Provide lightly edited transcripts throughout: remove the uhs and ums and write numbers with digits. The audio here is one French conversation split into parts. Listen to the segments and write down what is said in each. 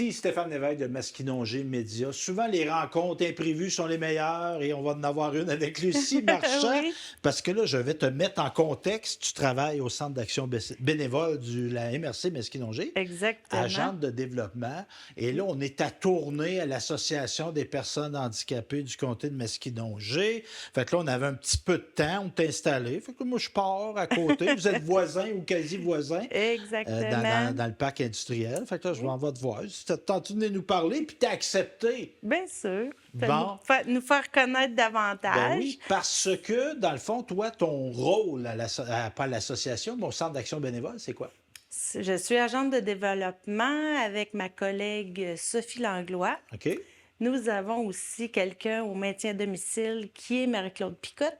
Ici, Stéphane Lévesque de Masquinongé Média. Souvent, les rencontres imprévues sont les meilleures et on va en avoir une avec Lucie Marchand Oui, parce que là, je vais te mettre en contexte. Tu travailles au Centre d'action bénévole de la MRC Masquinongé, exactement. agente de développement. Et là, on est à tourner à l'Association des personnes handicapées du comté de Masquinongé. Fait que là, on avait un petit peu de temps, on t'a installé. Fait que moi, je pars à côté. Vous êtes voisins ou quasi voisins Exactement. dans le parc industriel. Fait que là, je Oui, m'en vais te voir. Si tu as tenté de venir nous parler, puis t'as accepté. bien sûr. Bon, Nous faire connaître ben davantage. oui, parce que, dans le fond, toi, ton rôle pas à l'association, mais au Centre d'action bénévole, c'est quoi? Je suis agente de développement avec ma collègue Sophie Langlois. OK? Nous avons aussi quelqu'un au maintien à domicile qui est Marie-Claude Picotte.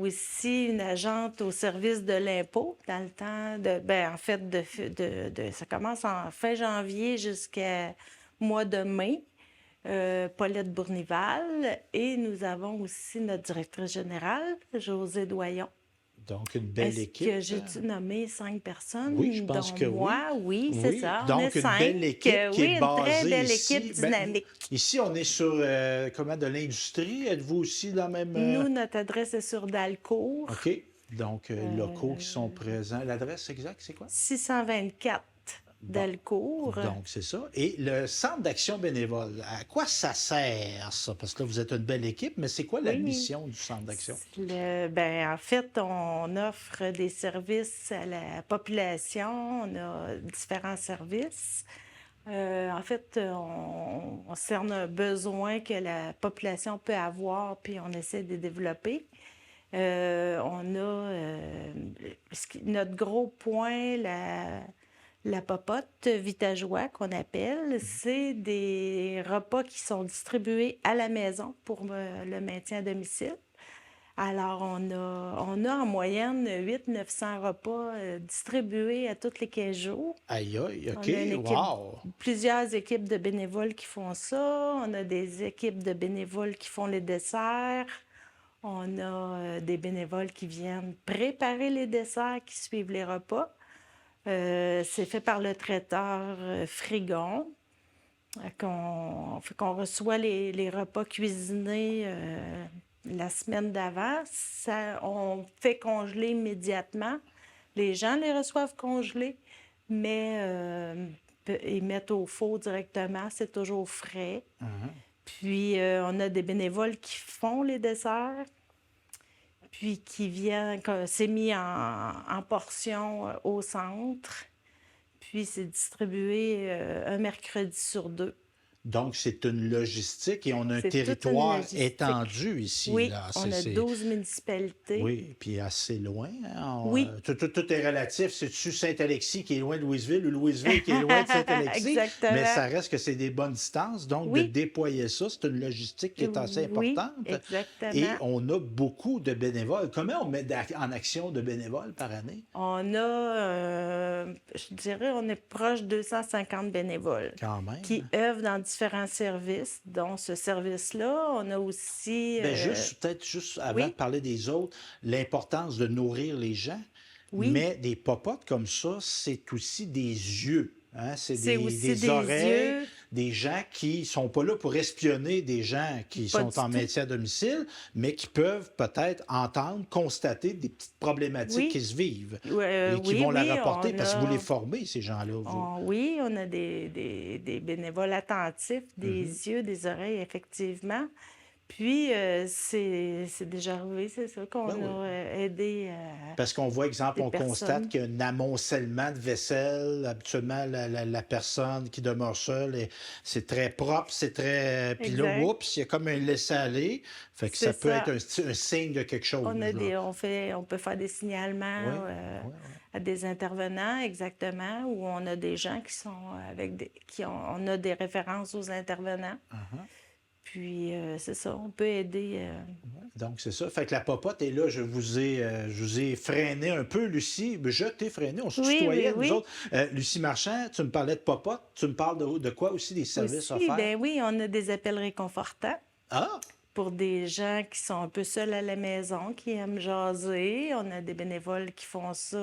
Aussi une agente au service de l'impôt dans le temps de, ben, en fait, ça commence en fin janvier jusqu'à mois de mai. Paulette Bournival. Et nous avons aussi notre directrice générale, Josée Doyon. Donc, une belle Est-ce que équipe. j'ai-tu nommé 5 Oui, je personnes, pense dont que oui. moi? Oui, c'est Oui, ça. On est donc une 5. belle équipe qui est Oui, une très basée belle équipe ici. Ben, dynamique. ici, on est sur comment, de l'industrie. Êtes-vous aussi dans la même. Nous, notre adresse est sur Dalcourt, OK. Donc, locaux qui sont présents. L'adresse exacte, c'est quoi? 624 Bon. Dalcourt. Donc, c'est ça. Et le centre d'action bénévole, à quoi ça sert, ça? Parce que là, vous êtes une belle équipe, mais c'est quoi la Oui. mission du centre d'action? Ben, en fait, on offre des services à la population. On a différents services. En fait, on cerne un besoin que la population peut avoir, puis on essaie de développer. On a notre gros point, la popote Vitajoie qu'on appelle, c'est des repas qui sont distribués à la maison pour le maintien à domicile. Alors, on a en moyenne 800-900 repas distribués à tous les 15 jours. Aïe, aïe, On OK, a wow! plusieurs équipes de bénévoles qui font ça. On a des équipes de bénévoles qui font les desserts. On a des bénévoles qui viennent préparer les desserts, qui suivent les repas. C'est fait par le traiteur Frigon. Qu'on reçoit les repas cuisinés la semaine d'avant. On fait congeler immédiatement. Les gens les reçoivent congelés, mais ils mettent au four directement. C'est toujours frais. Puis, on a des bénévoles qui font les desserts, puis qui viennent, c'est mis en portions au centre, puis c'est distribué un mercredi sur 2. Donc, c'est une logistique et on a un C'est toute une territoire logistique. étendu ici. Oui, Là. on a 12 municipalités. Oui, puis assez loin. Hein. Oui. Tout est relatif. C'est-tu Saint-Alexis qui est loin de Louisville ou Louisville qui est loin de Saint-Alexis? Exactement. Mais ça reste que c'est des bonnes distances. Donc, Oui. de déployer ça, c'est une logistique qui est assez Oui, importante. exactement. Et on a beaucoup de bénévoles. Combien on met en action de bénévoles par année? On a, je dirais, on est proche de 250 bénévoles Quand même. qui œuvrent dans différents services, dont ce service-là. On a aussi... Ben, peut-être juste avant de parler des autres, l'importance de nourrir les gens. Oui. Mais des popotes comme ça, c'est aussi des yeux. Hein? C'est aussi des oreilles, yeux. des gens qui sont pas là pour espionner des gens qui Pas sont du en tout. maintien à domicile, mais qui peuvent peut-être entendre, constater des petites problématiques Oui. qui se vivent Euh, et qui oui, vont la oui, rapporter on parce que a- vous les formez, ces gens-là. Vous. Oui, on a des bénévoles attentifs, des yeux, des oreilles, effectivement. Puis, c'est déjà arrivé, c'est ça, qu'on Ben oui. a aidé Parce qu'on voit, exemple, des on constate personnes. qu'il y a un amoncellement de vaisselle. Habituellement, la personne qui demeure seule, c'est très propre, c'est très... Puis là, Exact. oups, il y a comme un laisser-aller. Fait que ça C'est peut ça. être un signe de quelque chose. On a là. on peut faire des signalements Oui, à des intervenants, exactement, où on a des gens qui sont on a des références aux intervenants. Puis, c'est ça, on peut aider. Donc, c'est ça. Fait que la popote est là. Je vous ai freiné un peu, Lucie. Je t'ai freiné. On se Oui, tutoyait, oui, nous oui. autres. Lucie Marchand, tu me parlais de popote. Tu me parles de quoi aussi, des services Aussi, offerts? ben oui, on a des appels réconfortants Ah! pour des gens qui sont un peu seuls à la maison, qui aiment jaser. On a des bénévoles qui font ça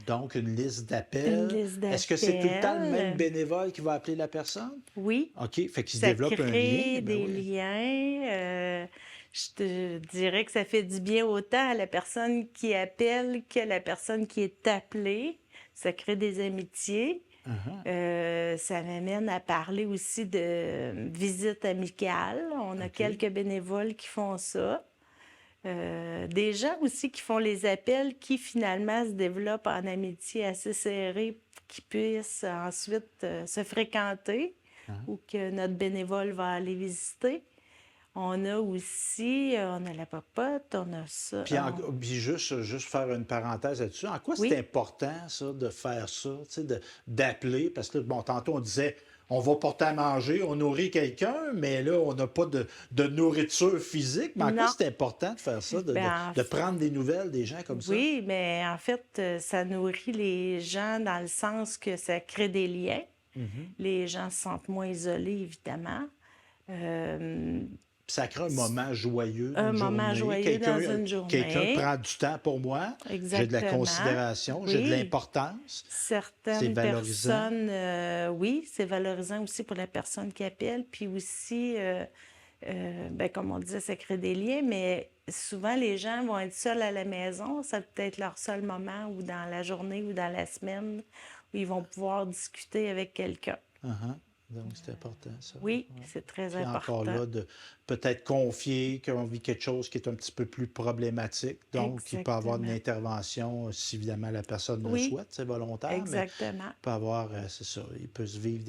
Donc, une liste Une d'appels. liste Est-ce que c'est tout le temps le même d'appels. bénévole qui va appeler la personne? Oui, OK, fait qu'il se ça développe un lien, crée ben des oui. liens. Je te dirais que ça fait du bien autant à la personne qui appelle que la personne qui est appelée. Ça crée des amitiés. Uh-huh. Ça m'amène à parler aussi de visites amicales. On a OK. quelques bénévoles qui font ça. Des gens aussi qui font les appels qui finalement se développent en amitié assez serrée, qui puissent ensuite se fréquenter Uh-huh. ou que notre bénévole va aller visiter. On a aussi, on a la popote, on a ça. Puis juste faire une parenthèse là-dessus. En quoi c'est Oui, important, ça, de faire ça, tu sais, d'appeler? Parce que, bon, tantôt, on disait, on va porter à manger, on nourrit quelqu'un, mais là, on n'a pas de nourriture physique. Mais en quoi non. c'est important de faire ça, Ben, de prendre des nouvelles des gens comme ça? oui, mais en fait, ça nourrit les gens dans le sens que ça crée des liens. Mhm. Les gens se sentent moins isolés, évidemment. Euh, Puis ça crée un moment joyeux un d'une moment journée. joyeux dans une Quelqu'un journée. prend du temps pour moi, j'ai de la Exactement. considération, j'ai de Oui. l'importance. C'est Certaines valorisant. personnes, oui, c'est valorisant aussi pour la personne qui appelle. Puis aussi, ben, comme on disait, ça crée des liens, mais souvent les gens vont être seuls à la maison. Ça peut être leur seul moment ou dans la journée ou dans la semaine où ils vont pouvoir discuter avec quelqu'un. Uh-huh. Donc, c'est important, ça. Oui, Ouais. c'est très Puis encore important. là, de peut-être confier qu'on vit quelque chose qui est un petit peu plus problématique. Donc, il peut y avoir une Exactement. intervention si évidemment la personne le Oui, souhaite, c'est volontaire, mais exactement. il peut avoir, c'est ça, il peut se vivre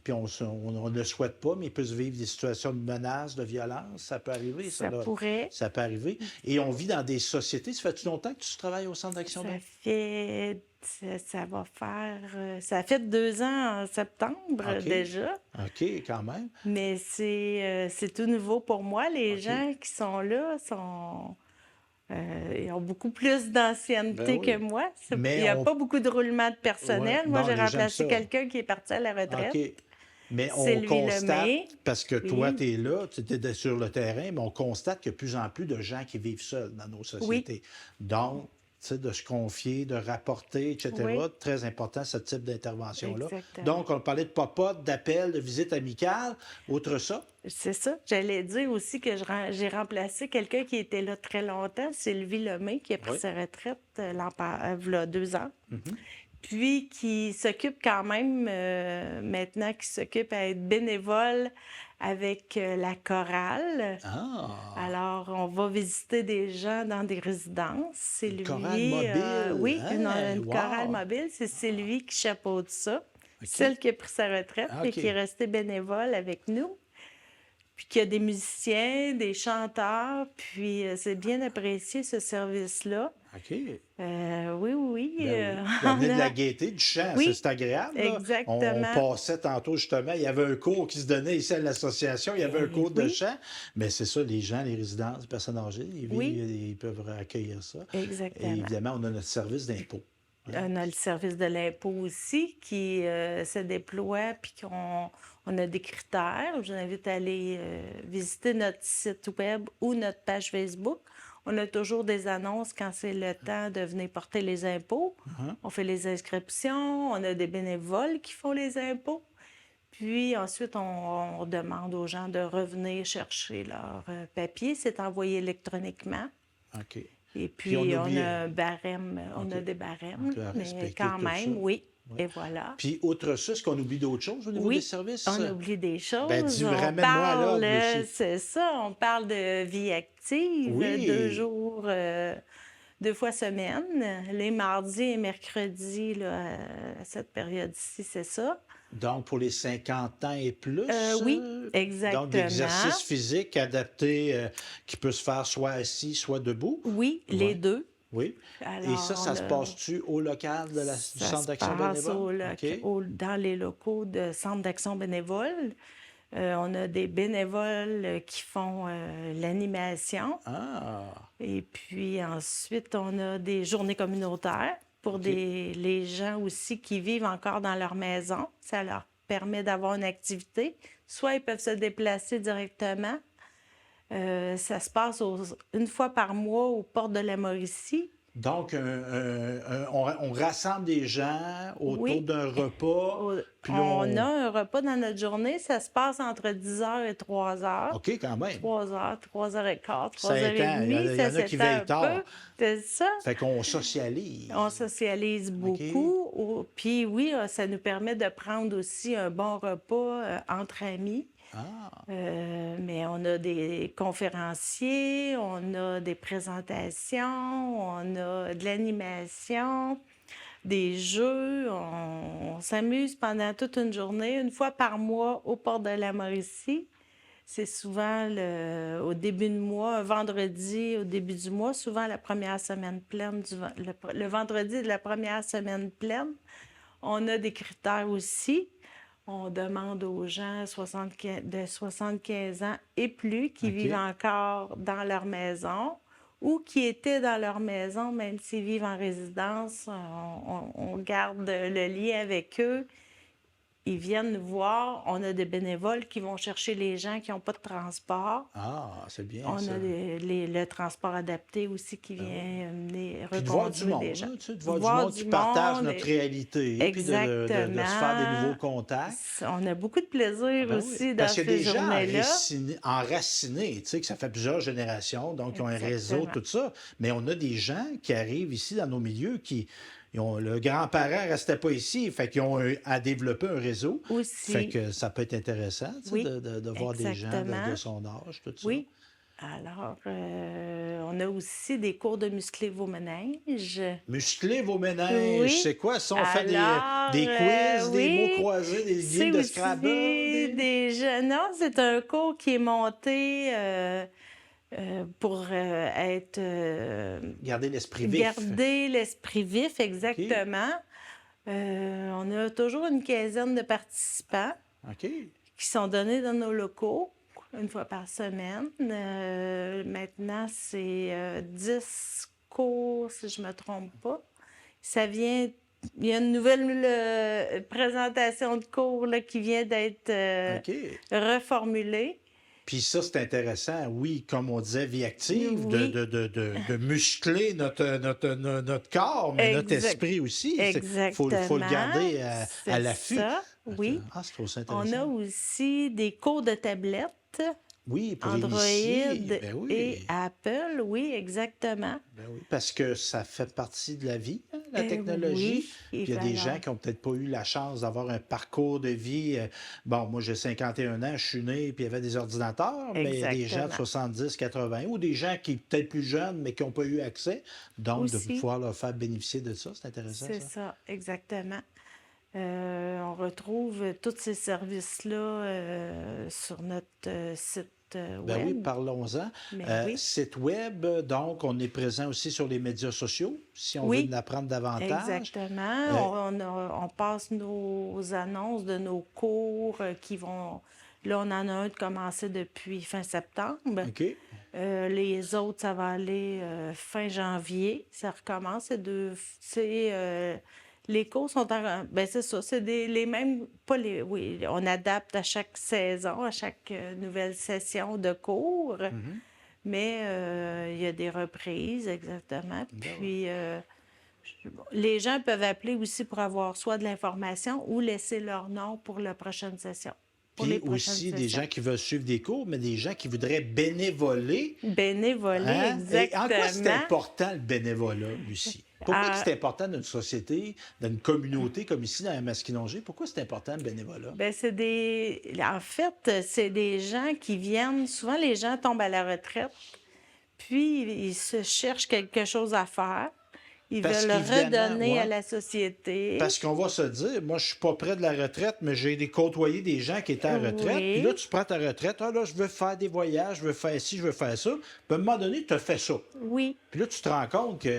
puis on ne le souhaite pas, mais il peut se vivre des situations de menaces, de violence. Ça peut arriver, ça, Ça là. pourrait. Ça peut arriver. Et on vit dans des sociétés. Ça fait-tu longtemps que tu travailles au Centre d'action Ça de... fait, ça va faire, ça fait 2 ans en septembre OK. déjà, OK, quand même. mais c'est tout nouveau pour moi. Les OK. gens qui sont là ils ont beaucoup plus Ben d'ancienneté que oui. moi. Il Mais n'y a on... pas beaucoup de roulement de Ouais, personnel. Moi, bon, j'ai les gens aiment remplacé ça. quelqu'un qui est parti à la retraite, OK. Mais on Sylvie constate, Lemay. parce que toi, Oui, tu es là, tu étais sur le terrain, mais on constate qu'il y a de plus en plus de gens qui vivent seuls dans nos oui, sociétés. Donc, tu sais, de se confier, de rapporter, etc., oui, très important, ce type d'intervention-là. exactement. Donc, on parlait de pop-up, d'appel, de visite amicale. Outre ça, C'est ça. J'allais dire aussi que j'ai remplacé quelqu'un qui était là très longtemps, Sylvie Lemay, qui a pris oui. sa retraite v'là 2 ans. Mhm. Puis qui s'occupe quand même, maintenant, qui s'occupe à être bénévole avec la chorale. Ah, Alors, on va visiter des gens dans des résidences. C'est une chorale lui, mobile. oui, Hein? une chorale Wow! mobile. C'est Sylvie qui chapeaute ça. OK. Celle qui a pris sa retraite Ah, et qui est OK. restée bénévole avec nous. Puis qu'il y a des musiciens, des chanteurs, puis c'est bien apprécié ce service-là. OK. Oui, oui, Ben oui. D'amener on de la a... gaieté, du chant, Oui, c'est agréable, là. On exactement. passait tantôt, justement, il y avait un cours qui se donnait ici à l'association, il y avait un Eh cours de oui, chant, mais c'est ça, les gens, les résidents, les personnes âgées, oui, ils peuvent accueillir ça. Et exactement. évidemment, on a notre service d'impôt. Hein. On a le service de l'impôt aussi qui se déploie, puis on a des critères. Je vous invite à aller visiter notre site web ou notre page Facebook. On a toujours des annonces quand c'est le temps de venir porter les impôts. Mhm. On fait les inscriptions, on a des bénévoles qui font les impôts. Puis ensuite, on demande aux gens de revenir chercher leur papier. C'est envoyé électroniquement. OK. Et Puis on puis, on oublie, a un barème, on OK, a des on barèmes, doit mais respecter quand tout ça. même, oui. Oui. Et voilà. Puis, outre ça, est-ce qu'on oublie d'autres choses au niveau des Oui, services? on oublie des Ben, choses. dis, On ramène-moi à parle, l'ordre, Lucie. c'est ça, on parle de vie active, 2 Oui. jours, 2 fois semaine, les mardis et mercredis, là, à cette période-ci, c'est ça. Donc, pour les 50 ans et plus, Oui, donc exactement. d'exercice physique adapté qui peut se faire soit assis, soit debout. Oui, les Oui, deux. oui. Et ça, Alors, ça se passe-tu au local de du ça Centre se d'action passe bénévole? OK. dans les locaux de Centre d'action bénévole. On a des bénévoles qui font l'animation. Ah, Et puis ensuite, on a des journées communautaires pour OK. les gens aussi qui vivent encore dans leur maison. Ça leur permet d'avoir une activité. Soit ils peuvent se déplacer directement. Ça se passe une fois par mois aux Portes de la Mauricie. Donc, on rassemble des gens autour Oui. d'un repas, Au- puis là, On a un repas dans notre journée, ça se passe entre 10 heures et 3 heures. OK, quand même. 3 heures, 3 heures et quart, Ça 3 heures et étend. demie, Il y ça en a qui s'étend veillent un tard. peu. C'est ça. Fait qu'on On socialise. socialise OK? beaucoup. Puis oui, ça nous permet de prendre aussi un bon repas entre amis. Ah, Mais on a des conférenciers, on a des présentations, on a de l'animation, des jeux. On s'amuse pendant toute une journée, une fois par mois au port de la Mauricie. C'est souvent au début de mois, un vendredi au début du mois, souvent la première semaine pleine, le vendredi de la première semaine pleine. On a des critères aussi. On demande aux gens de 75 ans et plus qui OK. vivent encore dans leur maison ou qui étaient dans leur maison, même s'ils vivent en résidence, on garde le lien avec eux. Ils viennent nous voir. On a des bénévoles qui vont chercher les gens qui n'ont pas de transport. Ah, c'est bien On ça. a le transport adapté aussi qui Ben oui. vient Puis de voir du reconduire monde, des gens. hein, tu sais, de voir du monde qui partage monde, notre réalité, puis de se faire des nouveaux contacts. On a beaucoup de plaisir Ben oui. aussi dans Parce qu'il y a ces des gens journées-là. enracinés, tu sais, que ça fait plusieurs générations, donc ils ont un réseau, Exactement. tout ça. Mais on a des gens qui arrivent ici dans nos milieux qui. Le grand-parent ne restait pas ici, fait qu'ils ont à développer un réseau. Aussi. Fait que ça peut être intéressant, tu sais, Oui, de voir des gens exactement. de son âge, tout ça. Oui. Alors, on a aussi des cours de musclé vos méninges. Muscler vos méninges, Oui. c'est quoi ça? On fait Alors, des quiz, des oui, mots croisés, des c'est games de aussi Scrabble? des jeunes. Non, c'est un cours qui est monté pour être Garder l'esprit vif. garder l'esprit vif, exactement. On a toujours une quinzaine de participants OK. qui sont donnés dans nos locaux une fois par semaine. Maintenant, c'est 10 cours, si je ne me trompe pas. Ça vient. Il y a une nouvelle présentation de cours là, qui vient d'être OK. reformulée. Puis ça, c'est intéressant, oui, comme on disait, vie active, Oui. de muscler notre corps, mais notre Exact- esprit aussi. Exactement. Faut le garder à C'est l'affût. ça, oui. Ah, c'est trop On a intéressant. aussi des cours de tablette, Oui, pour Android initier. Ben oui. et Apple, oui, exactement. Ben oui, parce que ça fait partie de la vie, hein, la technologie. Oui, Puis il y a des gens qui n'ont peut-être pas eu la chance d'avoir un parcours de vie. Bon, moi, j'ai 51 ans, je suis né, puis il y avait des ordinateurs, mais il y a des gens de Exactement. 70, 80, ou des gens qui peut-être plus jeunes, mais qui n'ont pas eu accès. Donc, de Aussi. pouvoir leur faire bénéficier de ça, c'est intéressant, C'est ça. ça, exactement. On retrouve tous ces services-là sur notre site Ben oui, web. parlons-en. Mais oui. Site web, donc, on est présent aussi sur les médias sociaux, si on Oui, veut en apprendre davantage. Exactement. On passe nos annonces de nos cours qui vont... Là, on en a un de commencé depuis fin septembre. OK. Les autres, ça va aller fin janvier. Ça recommence. Les cours sont en... Ben c'est ça, c'est les mêmes... Pas les... Oui, on adapte à chaque saison, à chaque nouvelle session de cours. Mhm. Mais il y a des reprises, exactement. Ben Puis, les gens peuvent appeler aussi pour avoir soit de l'information ou laisser leur nom pour la prochaine session. Pour Puis les prochaines aussi des sessions. gens qui veulent suivre des cours, mais des gens qui voudraient bénévoler. Bénévoler, Hein? Et exactement. en quoi c'est important le bénévolat, Lucie? Pourquoi Ah. c'est important dans une société, dans une communauté comme ici, dans la Masquinongé? Pourquoi c'est important le bénévolat? Ben, En fait, c'est des gens qui viennent... Souvent, les gens tombent à la retraite, puis ils se cherchent quelque chose à faire. Ils Parce veulent qu'évidemment, redonner ouais. à la société. Parce qu'on va se dire, moi, je suis pas près de la retraite, mais j'ai côtoyé des gens qui étaient à la retraite. Oui. Puis là, tu prends ta retraite. Ah là, je veux faire des voyages, je veux faire ci, je veux faire ça. Puis à un moment donné, tu as fait ça. Oui, Puis là, tu te rends compte que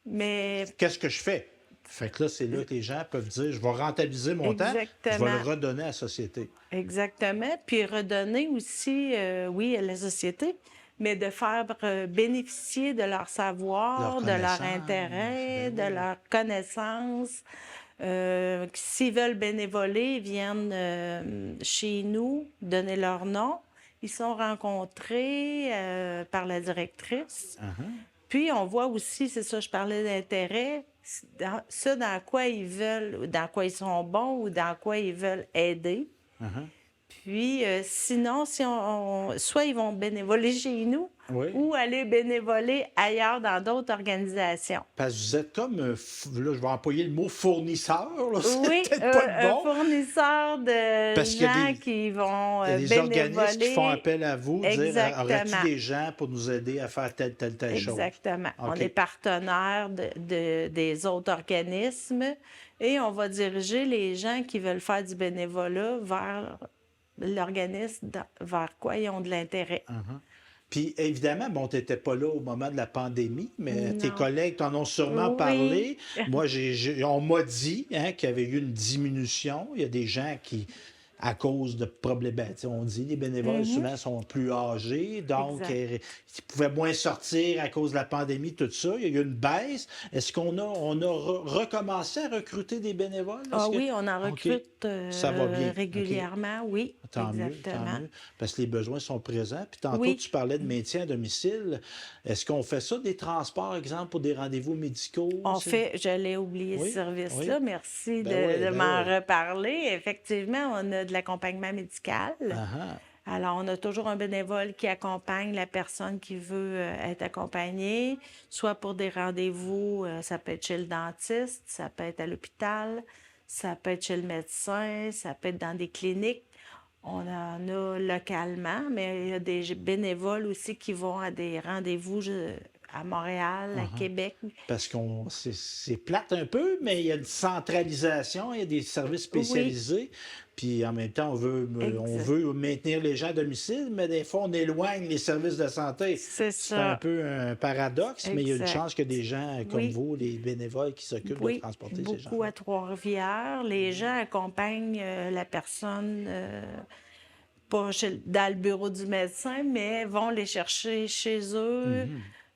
mais qu'est-ce que je fais? Fait que là, c'est là que les gens peuvent dire, je vais rentabiliser mon temps, je vais Exactement. le redonner à la société. exactement. Puis redonner aussi, oui, à la société, mais de faire bénéficier de leur savoir, Leur de leur connaissance, intérêt, ben de oui. leur connaissance. S'ils veulent bénévoler, ils viennent chez nous donner leur nom. Ils sont rencontrés par la directrice. Uh-huh. Puis, on voit aussi, c'est ça, je parlais d'intérêt, dans quoi ils veulent, dans quoi ils sont bons ou dans quoi ils veulent aider. Uh-huh. Puis, sinon, si soit ils vont bénévoler chez nous Oui. ou aller bénévoler ailleurs dans d'autres organisations. Parce que vous êtes comme, là, je vais employer le mot fournisseur, là, c'est Oui, peut-être pas le un bon. fournisseur de Parce qu'il y a gens des- qui vont Il y a des organismes qui font bénévoler. appel à vous, dire aurais-tu Exactement. des gens pour nous aider à faire telle chose? Exactement. On OK. est partenaire des autres organismes et on va diriger les gens qui veulent faire du bénévolat vers l'organisme vers quoi ils ont de l'intérêt. Uh-huh. Puis évidemment, bon, tu n'étais pas là au moment de la pandémie, mais tes Non. collègues t'en ont sûrement Oui. parlé. Moi, on m'a dit qu'il y avait eu une diminution. Il y a des gens qui, à cause de problèmes, on dit les bénévoles souvent sont plus âgés, donc Exact. ils pouvaient moins sortir à cause de la pandémie, tout ça. Il y a eu une baisse. Est-ce qu'on a recommencé à recruter des bénévoles? Ah oui, on en OK. recrute Ça va bien. OK. régulièrement, oui, Tant mieux, exactement. tant mieux, parce que les besoins sont présents. Puis tantôt, Oui. tu parlais de maintien à domicile. Est-ce qu'on fait ça, des transports, exemple, pour des rendez-vous médicaux? On fait, je l'ai oublié Oui, ce service-là, oui. merci Ben oui, de ben m'en oui. reparler. Effectivement, on a de l'accompagnement médical. Ah ah. Alors, on a toujours un bénévole qui accompagne la personne qui veut être accompagnée, soit pour des rendez-vous, ça peut être chez le dentiste, ça peut être à l'hôpital, ça peut être chez le médecin, ça peut être dans des cliniques. On en a localement, mais il y a des bénévoles aussi qui vont à des rendez-vous à Montréal, à Québec. Parce qu'on c'est plate un peu, mais il y a une centralisation, il y a des services spécialisés. Puis en même temps, on veut maintenir les gens à domicile, mais des fois, on éloigne les services de santé. C'est C'est ça. un peu un paradoxe, mais il y a une Exact. chance que des gens comme Oui. vous, les bénévoles qui s'occupent de Oui, transporter ces gens. beaucoup à Trois-Rivières. Les gens accompagnent la personne, pas dans le bureau du médecin, mais vont les chercher chez eux,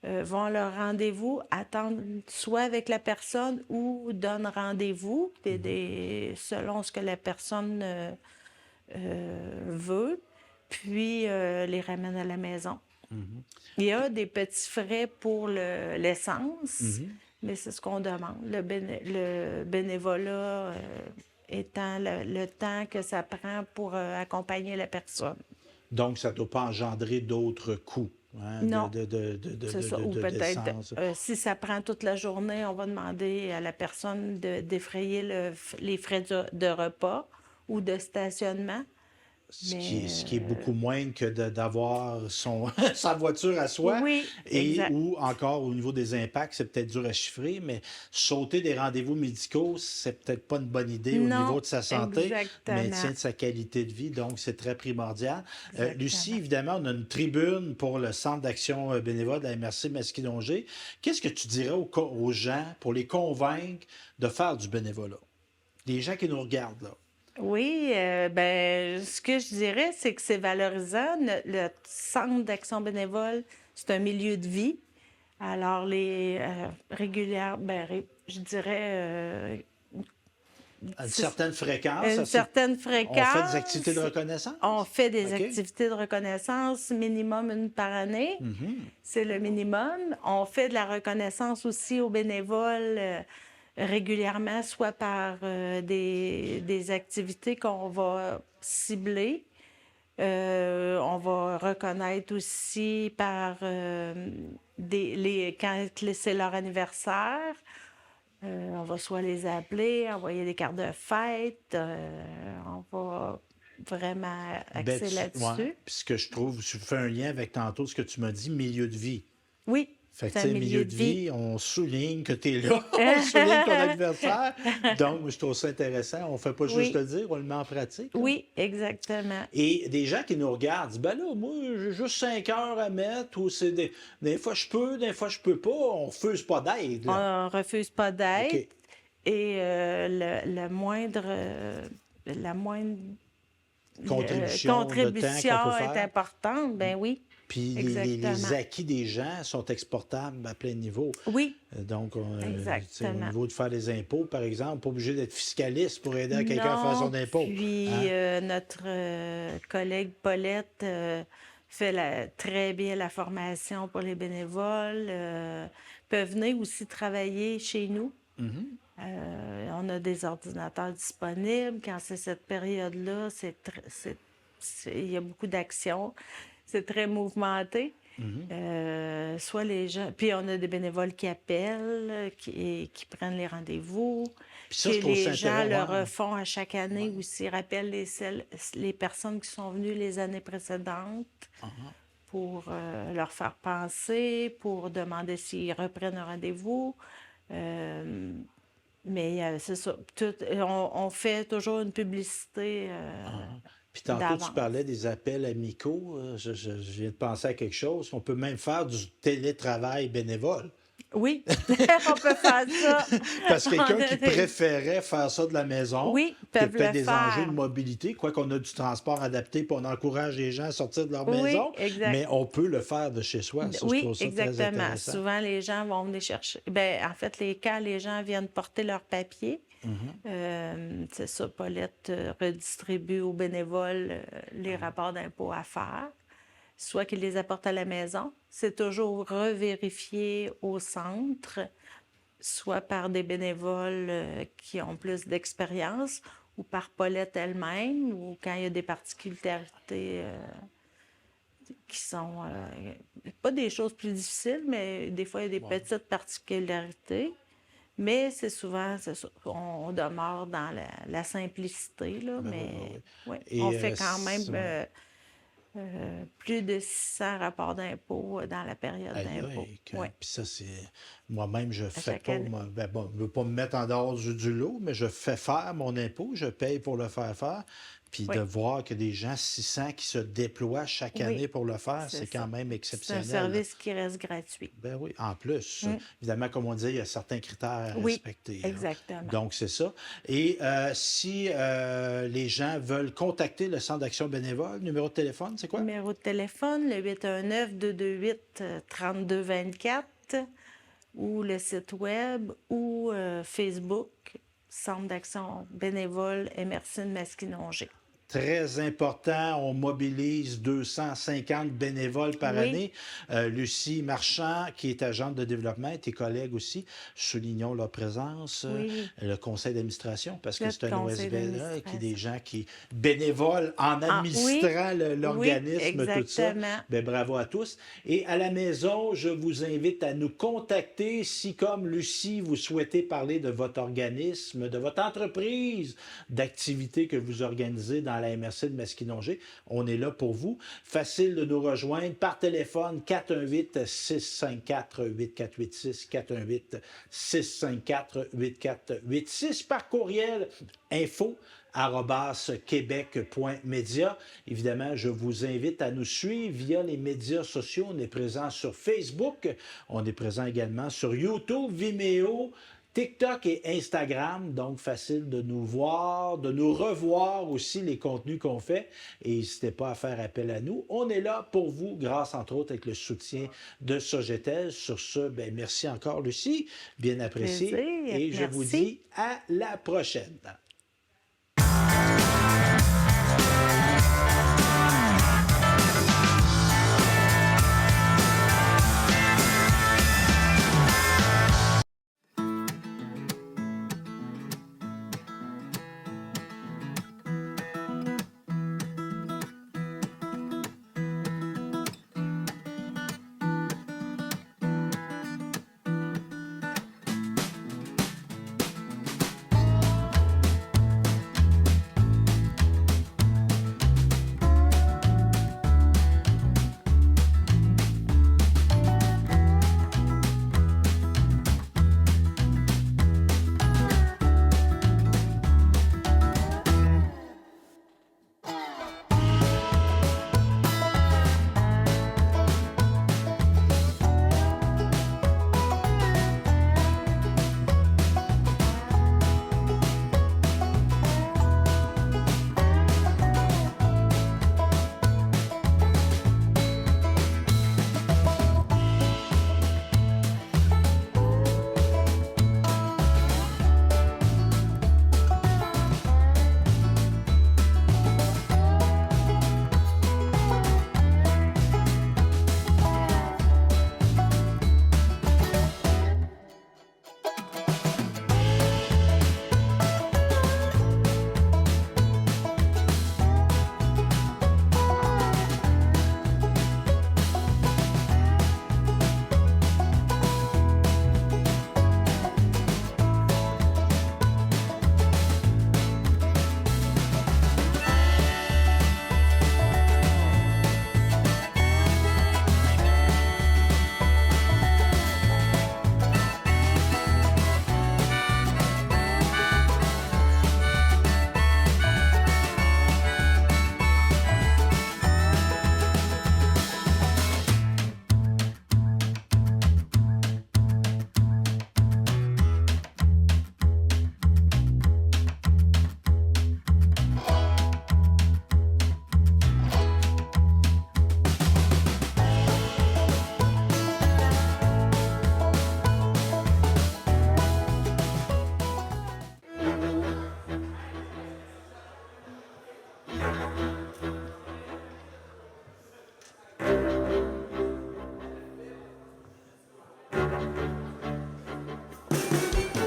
vont à leur rendez-vous, attendent soit avec la personne ou donnent rendez-vous, selon ce que la personne veut, puis les ramènent à la maison. Il y a des petits frais pour l'essence, mais c'est ce qu'on demande. Le bénévolat étant le temps que ça prend pour accompagner la personne. Donc, ça ne doit pas engendrer d'autres coûts. Hein, Non, de c'est ça. Ou peut-être, d'essence. si ça prend toute la journée, on va demander à la personne de défrayer les frais de repas ou de stationnement. Ce qui est beaucoup moins que d'avoir sa voiture à soi. Oui, Et exact. ou encore au niveau des impacts, c'est peut-être dur à chiffrer, mais sauter des rendez-vous médicaux, c'est peut-être pas une bonne idée au Non, niveau de sa santé, exactement. maintien de sa qualité de vie, donc c'est très primordial. Exactement. Lucie, évidemment, on a une tribune pour le Centre d'action bénévole de la MRC Masquinongé. Qu'est-ce que tu dirais aux gens pour les convaincre de faire du bénévolat? Les gens qui nous regardent, là. Oui, ce que je dirais, c'est que c'est valorisant. Le centre d'action bénévole, c'est un milieu de vie. Alors, je dirais À une certaine fréquence. une certaine fréquence. On fait des activités de reconnaissance? On fait des OK. activités de reconnaissance, minimum une par année. C'est le minimum. On fait de la reconnaissance aussi aux bénévoles régulièrement, soit par des activités qu'on va cibler. On va reconnaître aussi par quand c'est leur anniversaire. On va soit les appeler, envoyer des cartes de fête. On va vraiment axer là-dessus. Ouais. Puis ce que je trouve, je fais un lien avec tantôt ce que tu m'as dit, milieu de vie. Oui, Fait que, c'est tu un sais, milieu de vie. on souligne que tu es là, on souligne ton anniversaire. Donc, je trouve ça intéressant. On ne fait pas juste le dire, on le met en pratique. Là. Oui, exactement. Et des gens qui nous regardent disent, ben là, moi, j'ai juste 5 heures à mettre, ou c'est des fois je peux, des fois je peux pas. On refuse pas d'aide. là. On refuse pas d'aide. OK. Et la moindre Contribution de temps qu'on peut est faire. importante, ben oui. Puis Exactement. les acquis des gens sont exportables à plein niveau. Oui, Donc, Exactement. au niveau de faire des impôts, par exemple, pas obligé d'être fiscaliste pour aider à quelqu'un à faire son non, impôt. puis Hein? notre collègue Paulette fait très bien la formation pour les bénévoles, peuvent venir aussi travailler chez nous. On a des ordinateurs disponibles. Quand c'est cette période-là, il y a beaucoup d'actions. C'est très mouvementé. Soit les gens... Puis on a des bénévoles qui appellent, qui prennent les rendez-vous. Puis ça, je Que trouve ça les gens le intéressant. refont à chaque année aussi, rappellent les personnes qui sont venues les années précédentes pour leur faire penser, pour demander s'ils reprennent un rendez-vous. Mais c'est ça. On fait toujours une publicité Puis tantôt, tu d'avance. parlais des appels amicaux. Je viens de penser à quelque chose. On peut même faire du télétravail bénévole. Oui, on peut faire ça. Parce que quelqu'un On a qui des- préférait faire ça de la maison, Oui, il y a peuvent peut-être le des enjeux faire. de mobilité, quoi qu'on a du transport adapté, puis on encourage les gens à sortir de leur Oui, maison, exact. mais on peut le faire de chez soi. Ça, je Oui, trouve ça très exactement. intéressant. Souvent, les gens vont venir chercher. En fait, quand les gens viennent porter leurs papiers, c'est ça, Paulette redistribue aux bénévoles les rapports d'impôts à faire, soit qu'ils les apportent à la maison. C'est toujours revérifié au centre, soit par des bénévoles qui ont plus d'expérience, ou par Paulette elle-même, ou quand il y a des particularités qui sont pas des choses plus difficiles, mais des fois, il y a des petites particularités. Mais c'est souvent, c'est ça, on demeure dans la simplicité, là, Ben oui, mais ben oui. ouais, Et, on fait quand même ouais. plus de 600 rapports d'impôts dans la période Aïe, d'impôt. aïe, Oui, puis ça, c'est. Moi-même, je fais chaque pas. année. Ben bon, je ne veux pas me mettre en dehors du lot, mais je fais faire mon impôt, je paye pour le faire faire. Puis Oui. de voir que des gens 600 qui se déploient chaque Oui, année pour le faire, c'est c'est quand ça. même C'est un exceptionnel. service qui reste gratuit. Ben oui, en plus, évidemment, comme on dit, il y a certains critères à Oui, respecter. Hein. exactement. Donc, c'est ça. Et si les gens veulent contacter le Centre d'action bénévole, numéro de téléphone, c'est quoi? Numéro de téléphone, le 819-228-3224, ou le site web, ou Facebook, Centre d'action bénévole Emerson Masquinongé. Très important, on mobilise 250 bénévoles par Oui. année. Lucie Marchand, qui est agente de développement, et tes collègues aussi, soulignons leur présence. Oui. Le conseil d'administration, parce que Le c'est un conseil OSBL, qui est d'administration. des gens qui bénévolent en administrant l'organisme, oui, tout ça. exactement. Ben, bravo à tous. Et à la maison, je vous invite à nous contacter si, comme Lucie, vous souhaitez parler de votre organisme, de votre entreprise, d'activités que vous organisez dans la MRC de Masquinongé. On est là pour vous. Facile de nous rejoindre par téléphone 418-654-8486, 418-654-8486, par courriel info@québec.media. Évidemment, je vous invite à nous suivre via les médias sociaux. On est présent sur Facebook, on est présent également sur YouTube, Vimeo, TikTok et Instagram, donc facile de nous voir, de nous revoir aussi les contenus qu'on fait. Et n'hésitez pas à faire appel à nous. On est là pour vous, grâce entre autres avec le soutien de Sogetel. Sur ce, ben, merci encore Lucie, bien apprécié. Plaisir, Et je vous merci. dis à la prochaine.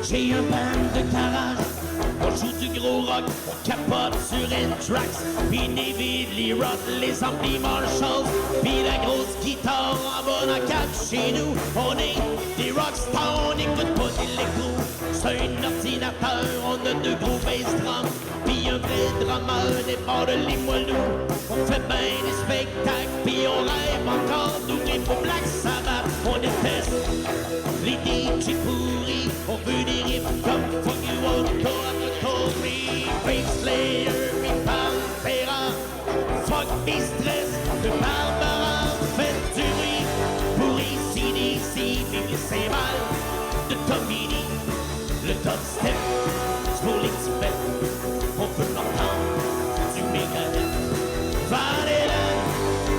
J'ai un band de garage, on joue du gros rock, on capote sur N-Trax, pis Navy, les rock, les amplis Marshalls, pis la grosse guitare en bas dans 4 chez nous. On est des rockstars, on écoute pas d'électro, c'est un ordinateur, on a 2 gros bass drums, pis un vrai drummer des bords de Limoilou. On fait ben des spectacles, pis on rêve encore d'ouvrir pour Black Sabbath. On déteste les DJ pourris, on veut des riffs comme Fuck You Won't Go After Me, Brave Slayer, mi Pantera, Fuck Me Stress, le Barbara, faites du bruit, pour ici, d'ici, vive les cymbales de Tommy Lee, le dubstep, c'est pour les petits bêtes, on peut l'entendre, du Megadeth, Van Halen,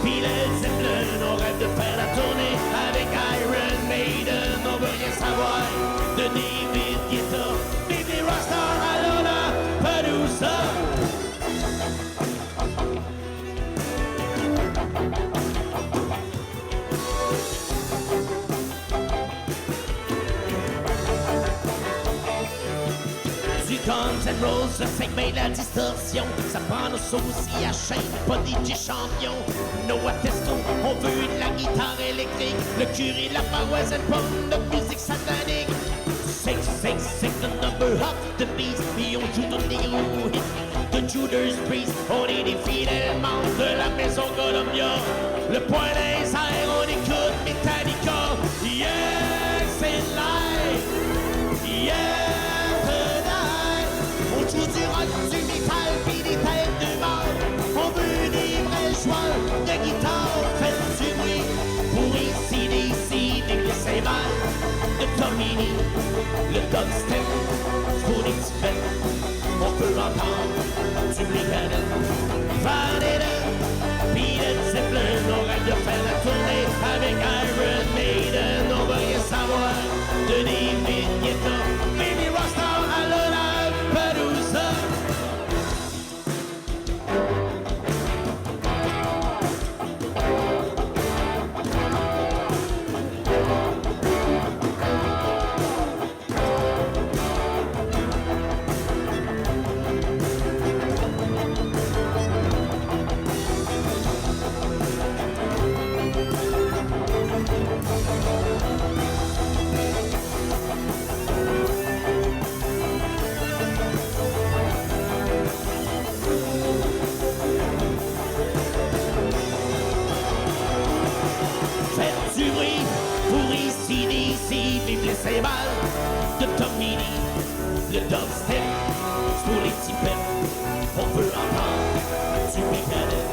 pis Led Zeppelin, on rêve de faire la tournée avec Iron Maiden, on veut rien savoir de David Guetta, vive les rockstars à Lollapalooza. Du Guns N' Roses, 5 mains la distorsion, ça prend nos saucis à chaîne, pas DJ champion. Noah Testo, on veut de la guitare électrique, le curé, la paroisse, and pomme de musique satanique. 666, the number of the beast, puis on joue tous les gros hits de Judas Priest. On est des fidèles membres de la maison Columbia, le poing dans les airs, on écoute Metallica. Yeah, c'est live, yeah, tonight. On joue du rock, du métal, pis des têtes de mort. On veut des vrais joueurs de guitare, faites du bruit pour ici, d'ici, des cymbales de Tommy Lee, le dubstep, pour les petits bêtes, on peut entendre du Megadeth, Van Halen, pis Led Zeppelin, on rêve de faire la tournée avec Iron Maiden, on veut rien savoir de David Guetta, baby rockstar à Lollapalooza. Faites du bruit pour ici, d'ici, vive les cymbales de Tommy Lee, le dubstep, c'est pour les petits pets, on peut entendre du Megadeth.